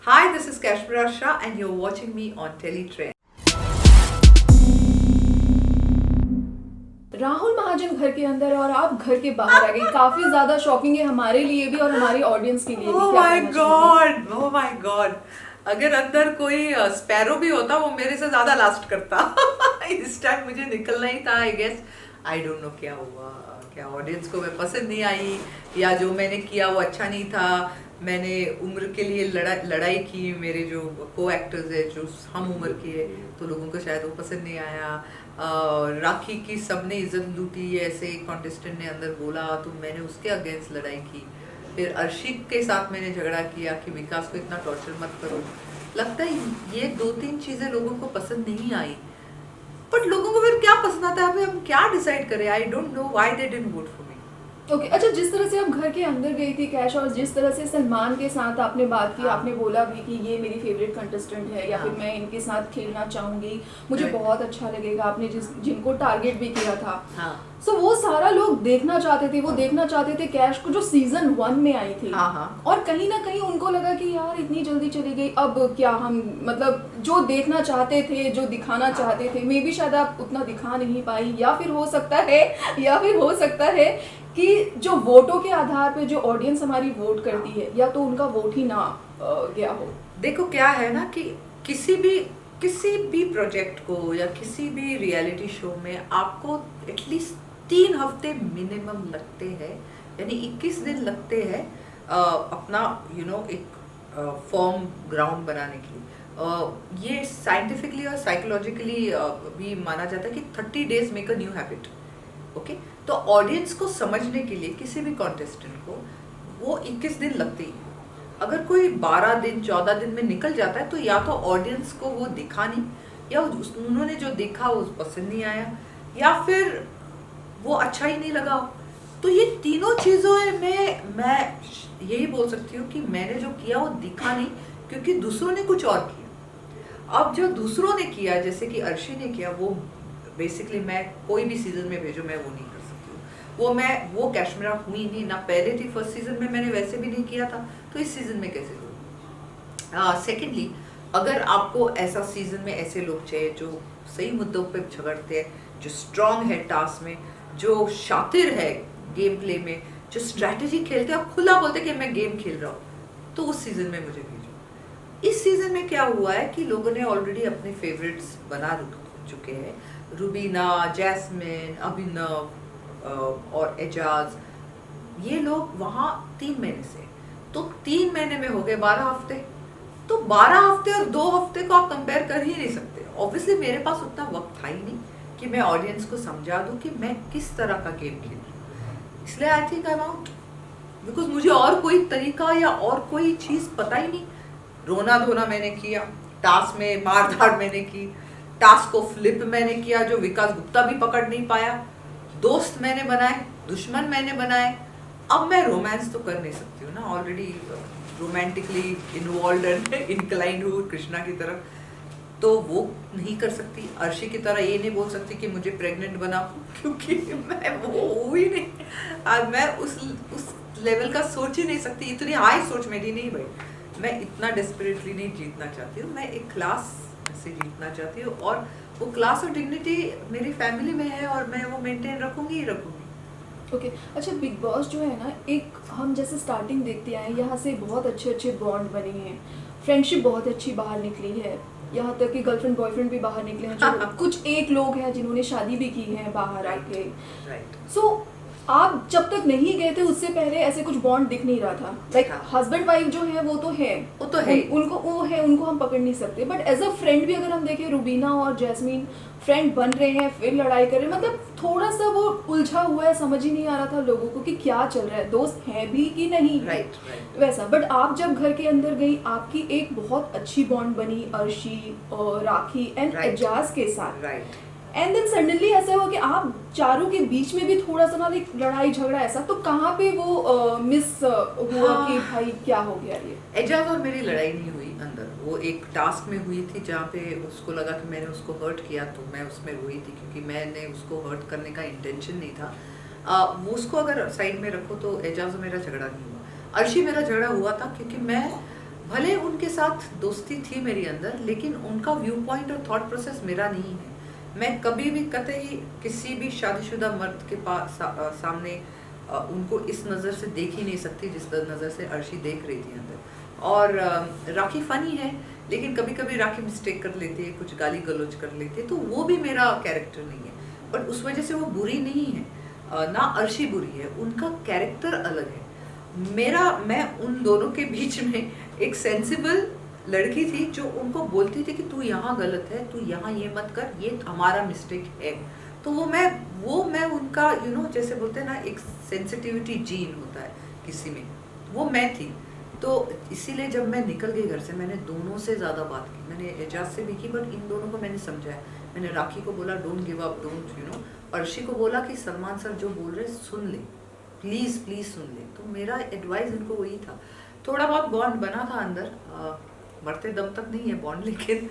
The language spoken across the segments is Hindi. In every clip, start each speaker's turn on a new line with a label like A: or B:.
A: Hi, this is Kashmira Shah and you're watching me on Teletrend.
B: Rahul महाजन घर के अंदर और आप घर के बाहर आ गई। काफी ज्यादा शॉकिंग है हमारे लिए भी और हमारी ऑडियंस के लिए भी।
A: Oh
B: क्या
A: my
B: कहना चाहेंगे?
A: God, oh my God. अगर अंदर कोई स्पैरो भी होता वो मेरे से ज्यादा लास्ट करता इस टाइम मुझे निकलना ही था I guess. I don't know क्या हुआ, क्या ऑडियंस को मैं पसंद नहीं आई या जो मैंने किया वो अच्छा नहीं था। मैंने उम्र के लिए लड़ाई की, मेरे जो को एक्टर्स है जो हम उम्र के है तो लोगों को शायद वो पसंद नहीं आया। राखी की सबने इज्जत लूटी ऐसे कॉन्टेस्टेंट ने अंदर बोला तो मैंने उसके अगेंस्ट लड़ाई की। फिर अर्शिक के साथ मैंने झगड़ा किया कि विकास को इतना टॉर्चर मत करो। लगता है ये दो तीन चीजें लोगों को पसंद नहीं आई, बट लोगों को फिर क्या पसंद आता है, अभी हम क्या डिसाइड करें। आई don't know why they didn't vote for me.
B: Okay अच्छा, जिस तरह से आप घर के अंदर गई थी कैश, और जिस तरह से सलमान के साथ आपने बात की,
A: हाँ।
B: आपने बोला भी कि ये मेरी फेवरेट कंटेस्टेंट है या
A: हाँ।
B: फिर मैं इनके साथ खेलना चाहूंगी, मुझे
A: Right.
B: बहुत अच्छा लगेगा, आपने जिनको टारगेट भी किया था।
A: हाँ
B: सो वो सारा लोग देखना चाहते थे, वो देखना चाहते थे कैश को जो सीजन 1 में आई थी।
A: हाँ हाँ।
B: और कहीं ना कहीं उनको लगा कि यार इतनी जल्दी चली गई, अब क्या हम मतलब जो देखना चाहते थे, जो दिखाना चाहते थे, मे बी शायद आप उतना दिखा नहीं पाई, या फिर हो सकता है कि जो वोटों के आधार पे जो ऑडियंस हमारी वोट करती है, या तो उनका वोट ही ना गया हो।
A: देखो क्या है ना कि किसी भी प्रोजेक्ट को या किसी भी रियलिटी शो में आपको एटलीस्ट 3 हफ्ते मिनिमम लगते हैं, यानी 21 दिन लगते हैं अपना एक फॉर्म ग्राउंड बनाने के लिए। ये साइंटिफिकली और साइकोलॉजिकली भी माना जाता है कि 30 days make a new habit. Okay, तो ऑडियंस को समझने के लिए किसी भी कॉन्टेस्टेंट को वो 21 दिन लगते ही। अगर कोई 12 दिन 14 दिन में निकल जाता है तो या तो ऑडियंस को वो दिखा नहीं, या उन्होंने जो देखा वो पसंद नहीं आया, या फिर वो अच्छा ही नहीं लगा। तो ये तीनों चीज़ों में मैं यही बोल सकती हूँ कि मैंने जो किया वो दिखा नहीं, क्योंकि दूसरों ने कुछ और किया। अब जो दूसरों ने किया, जैसे कि अर्शी ने किया, वो बेसिकली मैं कोई भी सीजन में भेजो मैं वो नहीं कर सकती हूँ। वो कैशमीरा हुई नहीं ना, पहले थी फर्स्ट सीजन में मैंने वैसे भी नहीं किया था, तो इस सीजन में कैसे करूँ। सेकेंडली, अगर आपको ऐसा सीजन में ऐसे लोग चाहिए जो सही मुद्दों पे झगड़ते हैं, जो स्ट्रांग है टास्क में, जो शातिर है गेम प्ले में, जो स्ट्रैटेजी खेलते हैं और खुला बोलते हैं कि मैं गेम खेल रहा हूँ, तो उस सीजन में मुझे भेजो। इस सीजन में क्या हुआ है कि लोगों ने ऑलरेडी अपने फेवरेट्स बना चुके हैं, रुबीना, जैस्मिन, अभिनव और एजाज। ये लोग वहाँ 3 महीने से, तो 3 महीने में हो गए 12 हफ्ते। तो 12 हफ्ते और 2 हफ्ते को आप कंपेयर कर ही नहीं सकते। ऑब्वियसली मेरे पास उतना वक्त था ही नहीं कि मैं ऑडियंस को समझा दूं कि मैं किस तरह का गेम खेल रही हूँ। इसलिए I think I am out, because मुझे और कोई तरीका या और कोई चीज़ पता ही नहीं। रोना धोना मैंने किया, टास्क में मारधाड़ मैंने की, टास्क को फ्लिप मैंने किया जो विकास गुप्ता भी पकड़ नहीं पाया, दोस्त मैंने बनाए, दुश्मन मैंने बनाए। अब मैं रोमांस तो कर नहीं सकती हूँ ना, already romantically involve and inclined हूँ कृष्णा की तरफ, तो वो नहीं कर सकती। अर्शी की तरह ये नहीं बोल सकती कि मुझे प्रेग्नेंट बना, क्योंकि मैं वो हुई नहीं। आज मैं उस लेवल का सोच ही नहीं सकती, इतनी हाई सोच मेरी नहीं भाई। मैं इतना डेस्परेटली नहीं जीतना चाहती हूँ, मैं एक क्लास से जीतना चाहती हूँ, और वो क्लास और डिग्निटी मेरी फैमिली में है और मैं वो मेंटेन रखूंगी ही रखूंगी।
B: ओके अच्छा, बिग बॉस जो है ना, एक हम जैसे स्टार्टिंग देखते आए, यहाँ से बहुत अच्छे अच्छे बॉन्ड बने हैं, फ्रेंडशिप बहुत अच्छी बाहर निकली है, यहाँ तक कि गर्लफ्रेंड बॉयफ्रेंड भी बाहर निकले हैं, जो कुछ एक लोग हैं जिन्होंने शादी भी की है बाहर आके। सो आप जब तक नहीं गए थे उससे पहले ऐसे कुछ बॉन्ड दिख नहीं रहा था। लाइक हस्बैंड वाइफ जो है वो तो है, उनको हम पकड़ नहीं सकते, बट एज अ फ्रेंड भी अगर हम देखें, रुबीना और जैस्मीन फ्रेंड बन रहे हैं फिर लड़ाई कर रहे हैं, मतलब थोड़ा सा वो उलझा हुआ है, समझ ही नहीं आ रहा था लोगों को कि क्या चल रहा है, दोस्त है भी कि नहीं
A: राइट
B: वैसा। बट आप जब घर के अंदर गई, आपकी एक बहुत अच्छी बॉन्ड बनी अर्शी और राखी एंड एजाज के साथ, एंड देन सडनली ऐसा हुआ कि आप चारों के बीच में भी थोड़ा सा ना एक लड़ाई झगड़ा ऐसा, तो कहाँ पे वो मिस हुआ कि भाई क्या हो गया ये।
A: एजाज और मेरी लड़ाई नहीं हुई अंदर, वो एक टास्क में हुई थी जहाँ पे उसको लगा कि मैंने उसको हर्ट किया, तो मैं उसमें रोई थी क्योंकि मैंने उसको हर्ट करने का इंटेंशन नहीं था। वो उसको अगर साइड में रखो तो एजाज और मेरा झगड़ा नहीं हुआ। अर्शी मेरा झगड़ा हुआ था क्योंकि मैं भले उनके साथ दोस्ती थी मेरी अंदर, लेकिन उनका व्यू पॉइंट और थॉट प्रोसेस मेरा नहीं है। मैं कभी भी कतई किसी भी शादीशुदा मर्द के पास सामने उनको इस नज़र से देख ही नहीं सकती जिस नज़र से अर्शी देख रही थी अंदर। और राखी फनी है, लेकिन कभी कभी राखी मिस्टेक कर लेती है, कुछ गाली गलौज कर लेती है, तो वो भी मेरा कैरेक्टर नहीं है। बट उस वजह से वो बुरी नहीं है, ना अर्शी बुरी है, उनका कैरेक्टर अलग है। मैं उन दोनों के बीच में एक सेंसिबल लड़की थी जो उनको बोलती थी कि तू यहाँ गलत है, तू यहाँ ये मत कर, ये हमारा मिस्टेक है। तो वो मैं उनका जैसे बोलते हैं ना, एक सेंसिटिविटी जीन होता है किसी में, वो मैं थी। तो इसीलिए जब मैं निकल गई घर से, मैंने दोनों से ज़्यादा बात की। मैंने एजाज से भी की, बट इन दोनों को मैंने समझाया। मैंने राखी को बोला don't give up, don't Arshi को बोला कि सलमान सर जो बोल रहे सुन ले, प्लीज़ प्लीज़ सुन ले। तो मेरा एडवाइस उनको वही था। थोड़ा बहुत बॉन्ड बना था अंदर, मरते दम तक नहीं है बॉन्ड, लेकिन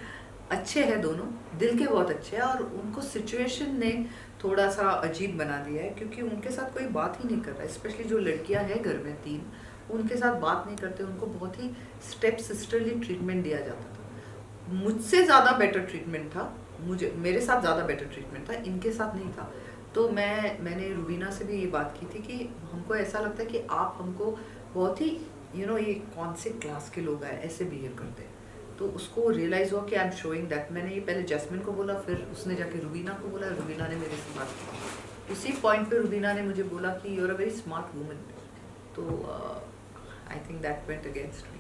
A: अच्छे हैं दोनों, दिल के बहुत अच्छे हैं। और उनको सिचुएशन ने थोड़ा सा अजीब बना दिया है, क्योंकि उनके साथ कोई बात ही नहीं कर रहा है। स्पेशली जो लड़कियां हैं घर में 3, उनके साथ बात नहीं करते। उनको बहुत ही स्टेप सिस्टरली ट्रीटमेंट दिया जाता था। मुझसे ज़्यादा बेटर ट्रीटमेंट था, मेरे साथ ज़्यादा बेटर ट्रीटमेंट था, इनके साथ नहीं था। तो मैंने रुबीना से भी ये बात की थी कि हमको ऐसा लगता है कि आप हमको बहुत ही ये कौन से क्लास के लोग आए ऐसे बिहेव करते हैं। तो उसको रियलाइज़ हुआ कि आई एम शोइंग दैट। मैंने ये पहले जैस्मिन को बोला, फिर उसने जाके रुबीना को बोला, रुबीना ने मेरे से बात की। उसी पॉइंट पे रुबीना ने मुझे बोला कि you are a very smart woman. तो I think that went against me.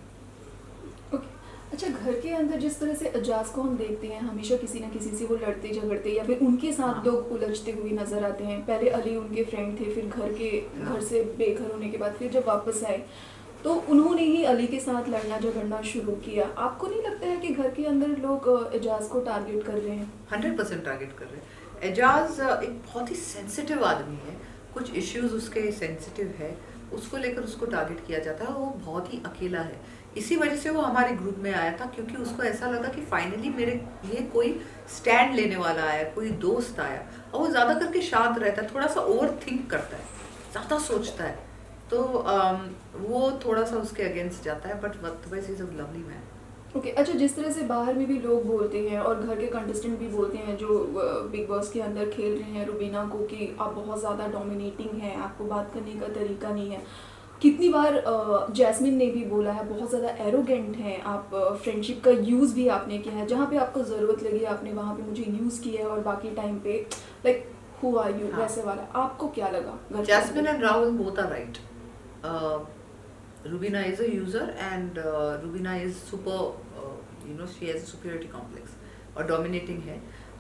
B: Okay, अच्छा, घर के अंदर जिस तरह से एजाज को हम देखते हैं, हमेशा किसी ना किसी से वो लड़ते झगड़ते या फिर उनके साथ
A: हाँ।
B: लोग उलझते हुए नजर आते हैं। पहले अली उनके फ्रेंड थे, फिर घर से बेघर होने के बाद फिर जब वापस आए तो उन्होंने ही अली के साथ लड़ना झगड़ना शुरू किया। आपको नहीं लगता है कि घर के अंदर लोग एजाज को टारगेट कर रहे हैं?
A: 100% टारगेट कर रहे हैं। एजाज एक बहुत ही सेंसिटिव आदमी है, कुछ इश्यूज उसके सेंसिटिव है, उसको लेकर उसको टारगेट किया जाता है। वो बहुत ही अकेला है, इसी वजह से वो हमारे ग्रुप में आया था, क्योंकि उसको ऐसा लगा कि फाइनली मेरे लिए कोई स्टैंड लेने वाला आया, कोई दोस्त आया। और वो ज़्यादा करके शांत रहता है, थोड़ा सा ओवर थिंक करता है, ज़्यादा सोचता है। तो वो थोड़ा सा उसके अगेंस्ट जाता है, but otherwise he is a lovely man.
B: Okay, अच्छा, जिस तरह से बाहर में भी लोग बोलते हैं और घर के कंटेस्टेंट भी बोलते हैं जो बिग बॉस के अंदर खेल रहे हैं रुबीना को, कि आप बहुत ज़्यादा डोमिनेटिंग हैं, आपको बात करने का तरीका नहीं है। कितनी बार जैस्मिन ने भी बोला है बहुत ज़्यादा एरोगेंट हैं आप, फ्रेंडशिप का यूज़ भी आपने किया है, जहाँ पे आपको ज़रूरत लगी आपने वहाँ पे मुझे यूज़ किया है, और बाकी टाइम पे लाइक हु आर यू, वैसे वाला। आपको क्या लगा?
A: Jasmine and Rahul both are right. Rubina is a user and Rubina is super, she has a superiority complex और डोमिनेटिंग है।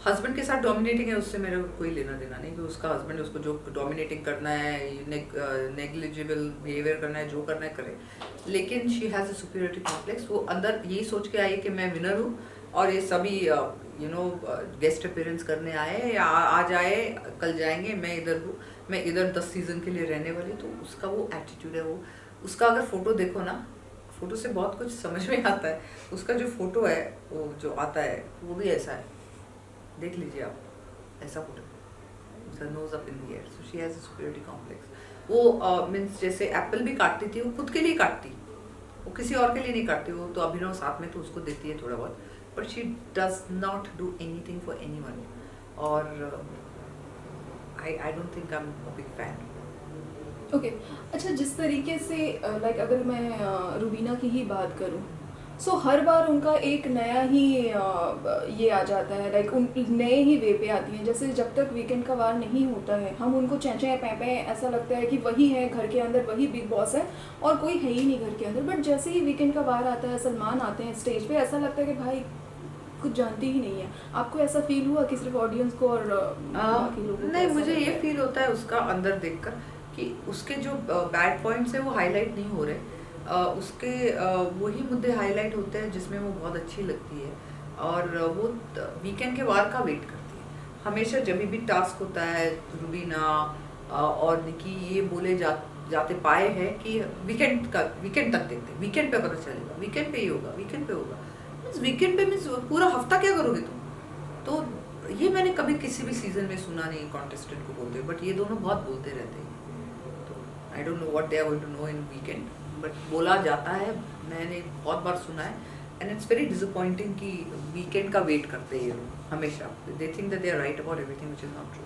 A: हस्बैंड के साथ डोमिनेटिंग है, उससे मेरा कोई लेना देना नहीं, कि उसका हस्बैंड उसको जो डोमिनेटिंग करना है, नेग्लिजिबल बिहेवियर करना है, जो करना है करे। लेकिन she has a superiority complex. वो अंदर यही सोच के आई कि मैं विनर हूँ और ये सभी गेस्ट अपीयरेंस करने आए या आज आए कल जाएंगे, मैं इधर हूँ, मैं इधर 10 सीजन के लिए रहने वाली। तो उसका वो एटीट्यूड है। वो उसका अगर फोटो देखो ना, फोटो से बहुत कुछ समझ में आता है। उसका जो फोटो है वो जो आता है वो भी ऐसा है, देख लीजिए आप, ऐसा photo, nose up in the air. So she has a superiority complex. वो मीन्स जैसे एप्पल भी काटती थी, वो खुद के लिए काटती, वो किसी और के लिए नहीं काटती। वो तो अभिनव साथ में तो उसको देती है थोड़ा बहुत, but she does not do anything for anyone. और I don't think I am a big fan.
B: Okay, अच्छा, जिस तरीके से लाइक अगर मैं रुबीना की ही बात करूं, सो हर बार उनका एक नया ही ये आ जाता है, लाइक उन नए ही वे पे आती हैं। जैसे जब तक वीकेंड का वार नहीं होता है हम उनको चेंचे पैपे ऐसा लगता है कि वही है घर के अंदर, वही बिग बॉस है और कोई है ही नहीं घर के अंदर। बट जैसे ही वीकेंड का वार आता है, सलमान आते हैं स्टेज पे, ऐसा लगता है कि भाई कुछ जानती ही नहीं है। आपको ऐसा फील हुआ कि सिर्फ ऑडियंस को और बाकी लोगों को?
A: नहीं, मुझे ये फील होता है उसका अंदर देखकर कि उसके जो बैड पॉइंट्स है वो हाईलाइट नहीं हो रहे। उसके वही मुद्दे हाईलाइट होते हैं जिसमें वो बहुत अच्छी लगती है, और वो वीकेंड के वार का वेट करती है हमेशा। जब भी टास्क होता है, रुबीना और निकी ये बोले जाते पाए हैं कि वीकेंड तक देखते, वीकेंड पे पता चलेगा, वीकेंड पे ही होगा, वीकेंड पे होगा। वीकेंड पे मीन्स पूरा हफ्ता क्या करोगे तुम? तो ये मैंने कभी किसी भी सीजन में सुना नहीं कॉन्टेस्टेंट को बोलते, बट ये दोनों बहुत बोलते रहते हैं। तो I don't know what they are going to know in weekend, but बोला जाता है, मैंने बहुत बार सुना है, एंड इट्स वेरी डिसअपॉइंटिंग कि वीकेंड का वेट करते हैं ये लोग हमेशा। They think that they are right about everything which is not true.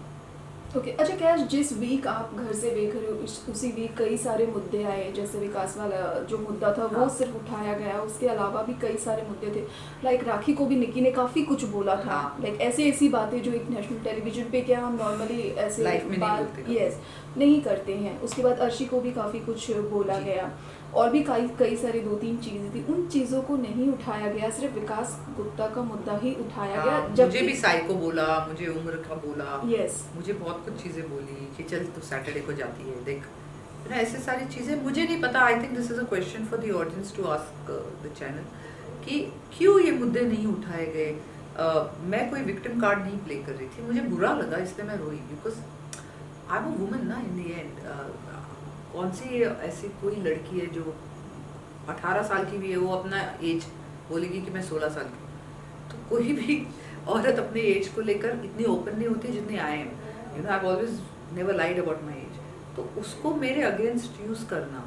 B: Okay अच्छा कैश, जिस वीक आप घर से बेघर हो उसी वीक कई सारे मुद्दे आए, जैसे विकास वाला जो मुद्दा था वो
A: हाँ।
B: सिर्फ उठाया गया, उसके अलावा भी कई सारे मुद्दे थे। लाइक राखी को भी निकी ने काफ़ी कुछ बोला था,
A: हाँ।
B: लाइक ऐसी ऐसी बातें जो एक नेशनल टेलीविजन पे क्या हम नॉर्मली ऐसे
A: लाइफ में नहीं
B: बात
A: बोलते कभी।
B: यस नहीं करते हैं। उसके बाद अर्शी को भी काफ़ी कुछ बोला
A: जी।
B: गया, और भी कई कई सारी 2-3 चीज़ें थी, उन चीज़ों को नहीं उठाया गया, सिर्फ विकास गुप्ता का मुद्दा ही उठाया
A: हाँ,
B: गया।
A: मुझे भी साई को बोला, मुझे उम्र का बोला,
B: यस
A: मुझे बहुत कुछ चीज़ें बोली कि चल तू सैटरडे को जाती है देख, ना ऐसे सारी चीज़ें मुझे नहीं पता। I think this is a question for the audience to ask the channel कि क्यों ये मुद्दे नहीं उठाए गए। मैं कोई विक्टिम कार्ड नहीं प्ले कर रही थी, मुझे बुरा लगा इसलिए मैं रोई, because I am a woman ना इन द एंड। कौन सी ऐसी कोई लड़की है जो 18 साल की भी है, वो अपना एज बोलेगी कि मैं 16 साल की हूँ। तो कोई भी औरत अपने एज को लेकर इतनी ओपन नहीं होती जितनी I am. You know I have always never lied about my age. तो उसको मेरे अगेंस्ट यूज करना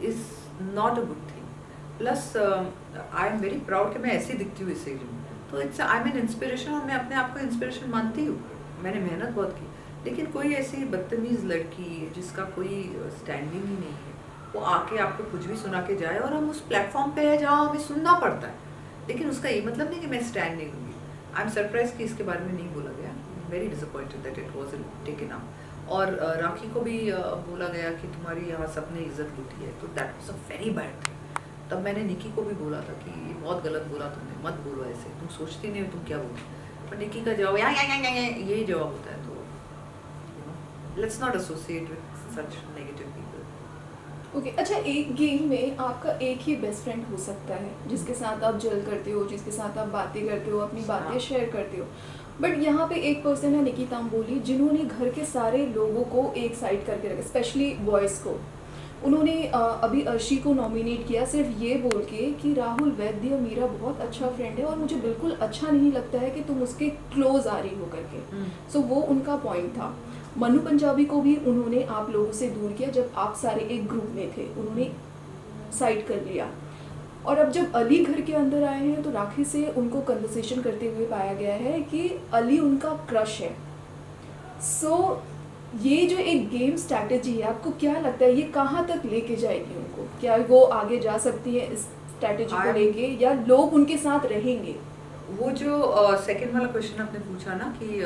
A: is not a good thing. Plus I am very proud कि मैं ऐसी दिखती हूँ इस एज में। तो it's I am an inspiration, और मैं अपने आप को इंस्पिरेशन मानती हूँ। मैंने मेहनत बहुत की, लेकिन कोई ऐसी बदतमीज लड़की जिसका कोई स्टैंडिंग ही नहीं है, वो आके आपको कुछ भी सुना के जाए, और हम उस प्लेटफॉर्म पे है जहाँ हमें सुनना पड़ता है, लेकिन उसका ये मतलब नहीं कि मैं स्टैंड नहीं लूँगी। आई एम सरप्राइज कि इसके बारे में नहीं बोला गया, very disappointed that it was taken up. और राखी को भी बोला गया कि तुम्हारी यहाँ सबने इज्जत लूटी है, तो that was a very bad thing. तब मैंने निकी को भी बोला था कि ये बहुत गलत बोला तुमने, मत बोलो ऐसे, तुम सोचती नहीं हो तुम क्या बोलो। पर निकी का जवाब यही जवाब होता है। तो let's not associate with such negative people.
B: Okay अच्छा, एक गेम में आपका एक ही बेस्ट फ्रेंड हो सकता है जिसके साथ आप जल करते हो, जिसके साथ आप बातें करते हो, अपनी बातें
A: हाँ।
B: शेयर करते हो। बट यहाँ पे एक पर्सन है निकी तांबोली, जिन्होंने घर के सारे लोगों को एक साइड करके रखा, स्पेशली बॉयज़ को। उन्होंने अभी अर्शी को नॉमिनेट किया सिर्फ ये बोल के कि राहुल वैद्य मेरा बहुत अच्छा फ्रेंड है और मुझे बिल्कुल अच्छा नहीं लगता है कि तुम उसके क्लोज आ रही हो करके। सो वो उनका पॉइंट था। मनु पंजाबी को भी उन्होंने आप लोगों से दूर किया, जब आप सारे एक ग्रुप में थे उन्होंने साइड कर लिया। और अब जब अली घर के अंदर आए हैं तो राखी से उनको कन्वर्सेशन करते हुए पाया गया है कि अली उनका क्रश है। सो ये जो एक गेम स्ट्रैटेजी है, आपको क्या लगता है ये कहाँ तक लेके जाएगी उनको? क्या वो आगे जा सकती है इस स्ट्रैटेजी को लेके, या लोग उनके साथ रहेंगे?
A: वो जो सेकंड वाला क्वेश्चन आपने पूछा ना कि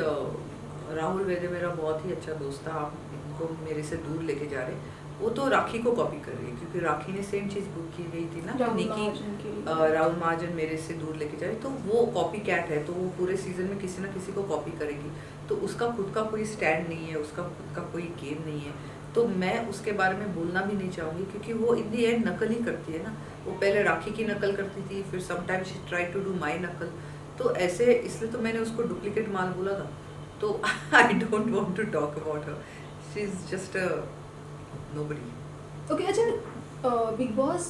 A: राहुल वैद्य मेरा बहुत ही अच्छा दोस्त था, आप इनको मेरे से दूर लेके जा रहे, वो तो राखी को कॉपी कर रही है, क्योंकि राखी ने सेम चीज़ बुक की गई थी ना कि निकी राहुल महाजन मेरे से दूर लेके जाए, तो वो कॉपी कैट है, तो वो पूरे सीजन में किसी ना किसी को कॉपी करेगी। तो उसका खुद का कोई स्टैंड नहीं है, उसका खुद का कोई गेम नहीं है, तो मैं उसके बारे में बोलना भी नहीं चाहूँगी, क्योंकि वो इन दी एंड नकल ही करती है ना। वो पहले राखी की नकल करती थी, फिर sometimes she try to do my नकल, तो ऐसे इसलिए तो मैंने उसको डुप्लीकेट माल बोला था। तो I don't want to talk about her, she is just a nobody.
B: Okay अच्छा, बिग बॉस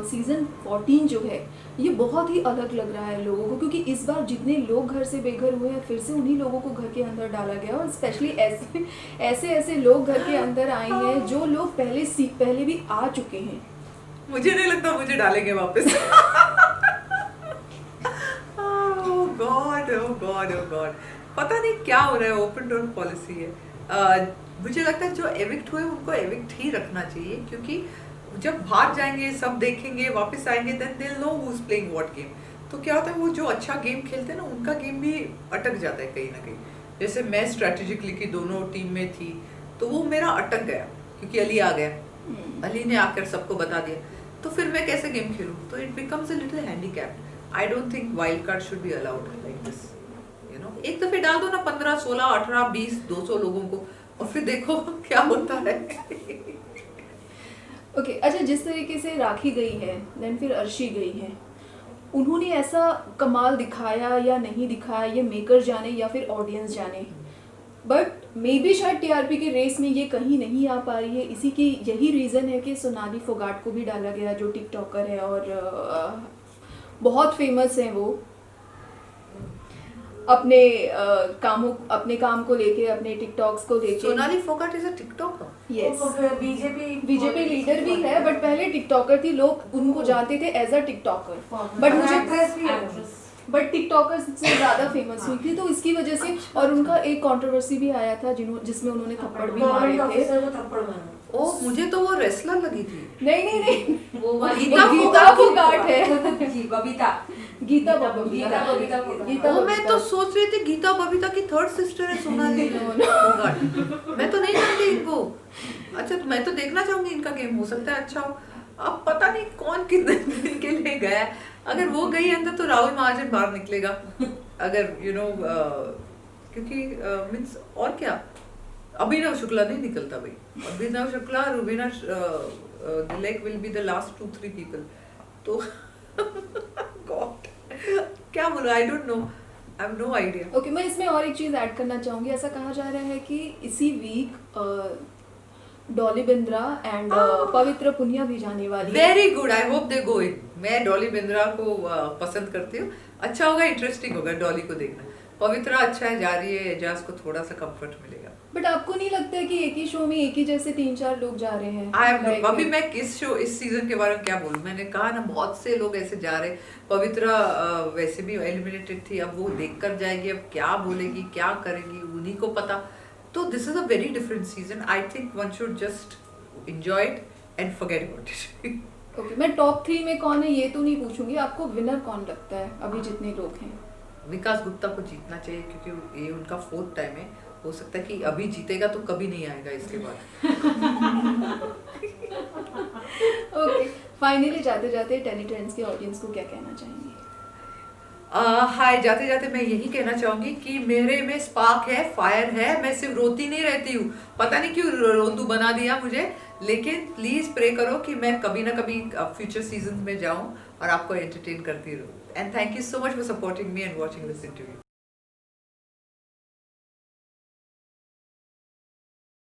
B: सीजन 14 जो है ये बहुत ही अलग लग रहा है लोगों को, क्योंकि इस बार जितने लोग घर से बेघर हुए हैं फिर से उन्हीं लोगों को घर के अंदर डाला गया, और स्पेशली ऐसे लोग घर के अंदर आए हैं जो लोग पहले भी आ चुके हैं।
A: मुझे नहीं लगता मुझे डालेंगे वापस। ओह गॉड ओह गॉड ओह गॉड, पता नहीं क्या हो रहा है, ओपन डोर पॉलिसी है। मुझे लगता है जो एविक्ट हुए उनको एविक्ट ही रखना चाहिए, क्योंकि जब बाहर जाएंगे सब देखेंगे वापस आएंगे, then they know who is playing what game. तो क्या होता है, वो जो अच्छा गेम खेलते हैं ना उनका गेम भी अटक जाता है कहीं ना कहीं। जैसे मैं स्ट्रैटेजिकली की दोनों टीम में थी, तो वो मेरा अटक गया क्योंकि अली आ गया, अली ने आकर सबको बता दिया, तो फिर मैं कैसे गेम खेलूँ? तो it becomes a little handicapped. I don't think wild card should be allowed like this, you know. एक दफे डाल दो ना 15, 16, 18, 20, 200 लोगों को, और फिर देखो क्या होता है।
B: ओके अच्छा, जिस तरीके से राखी गई है, देन फिर अर्शी गई है, उन्होंने ऐसा कमाल दिखाया या नहीं दिखाया ये मेकर जाने या फिर ऑडियंस जाने, बट मे बी शायद टीआरपी के रेस में ये कहीं नहीं आ पा रही है। इसी की यही रीज़न है कि सोनाली फोगाट को भी डाला गया, जो टिकटॉकर है और बहुत फेमस है वो। अपने काम को लेके, अपने टिकटॉक्स को लेके।
A: Sonali Phogat is a TikToker.
B: Yes,
C: BJP
B: leader भी है, बट पहले टिकटॉकर थी, लोग उनको जानते थे एज अ टिकटॉकर, बट मुझे बट टिकटॉकर से ज्यादा फेमस हुई थी, तो इसकी वजह से। और उनका एक कंट्रोवर्सी भी आया था जिसमें उन्होंने थप्पड़ भी मारे थे।
A: ओ, मुझे तो वो रेसलर लगी थी।
B: नहीं,
C: वो
B: वो
A: गीता
B: फोगाट है।
C: बबीता
B: गीता
C: बबीता
A: ओ, मैं तो सोच रही थी गीता बबीता की थर्ड सिस्टर है सोनाली फोगाट। मैं तो नहीं जानती इनको। अच्छा, तो मैं तो देखना चाहूंगी इनका गेम, हो सकता है अच्छा हो। अब पता नहीं कौन कितने दिन के लिए गया है। अगर वो गई अंदर तो राहुल महाजन बाहर निकलेगा। अगर क्योंकि मीन्स और क्या, अभिनव शुक्ला नहीं निकलता भाई। Abhinav Shukla, Rubina Dilaik will be the last 2-3 people. तो गॉड, क्या बोलूं, I don't know, I have no idea.
B: Okay, मैं इसमें और एक चीज ऐड करना चाहूंगी। ऐसा कहा जा रहा है कि इसी वीक डॉली बिंद्रा एंड पवित्र पुनिया भी जाने वाली है।
A: Very good, I hope they go in. मैं डॉली बिंद्रा को पसंद करती हूँ। अच्छा होगा, इंटरेस्टिंग होगा डॉली को देखना। पवित्रा अच्छा है, जा रही है, एजाज को थोड़ा सा कंफर्ट मिलेगा।
B: बट आपको नहीं लगता है कि एक ही शो में एक ही जैसे 3-4 लोग जा रहे हैं?
A: अभी मैं किस शो, इस सीजन के बारे में क्या बोलूं। मैंने कहा ना, बहुत से लोग ऐसे जा रहे। पवित्रा वैसे भी एलिमिनेटेड थी, अब वो देख कर जाएगी, अब क्या बोलेगी, क्या करेगी, उन्हीं को पता। तो this is a very different season. I think one should just enjoy it and forget about it.
B: Okay, मैं टॉप 3 में कौन है ये तो नहीं पूछूंगी, आपको विनर कौन लगता है अभी जितने लोग हैं?
A: विकास गुप्ता को जीतना चाहिए, क्योंकि ये उनका 4th टाइम है। हो सकता है कि अभी जीतेगा तो कभी नहीं आएगा इसके बाद।
B: ओके, फाइनली जाते जाते टेली ट्रेंड्स के ऑडियंस को क्या कहना चाहेंगे?
A: हाय, जाते जाते मैं यही कहना चाहूंगी कि मेरे में स्पार्क है, फायर है। मैं सिर्फ रोती नहीं रहती हूँ, पता नहीं क्यों रोंदू बना दिया मुझे। लेकिन प्लीज प्रे करो कि मैं कभी ना कभी फ्यूचर सीजन में जाऊं और आपको एंटरटेन करती रहूं। And thank you so much for supporting me and watching this interview.